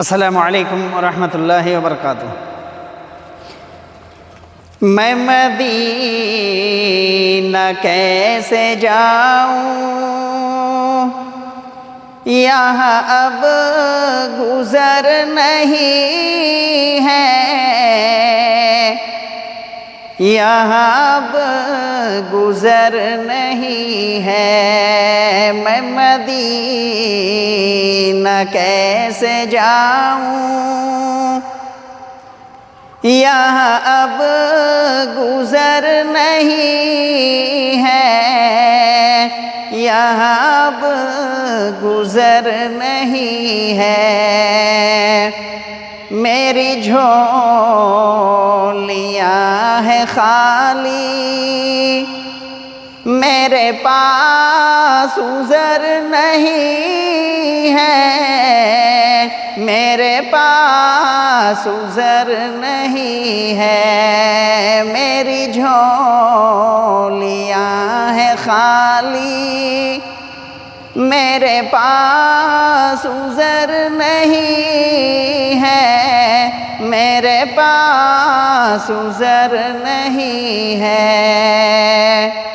अस्सलामु अलैकुम वरहमतुल्लाहि वबरकातुह। मैं मदीना कैसे जाऊँ, यहाँ अब गुज़र नहीं है, यहाँ अब गुज़र नहीं है। मैं मदीना कैसे जाऊँ, यहाँ अब गुज़र नहीं है, यहाँ अब गुज़र नहीं है। मेरी झोलियाँ है खाली, मेरे पास उज़र नहीं है, मेरे पास उज़र नहीं है। मेरी झोलियाँ है खाली, मेरे पास उज़र नहीं है, मेरे पास उज़र नहीं है।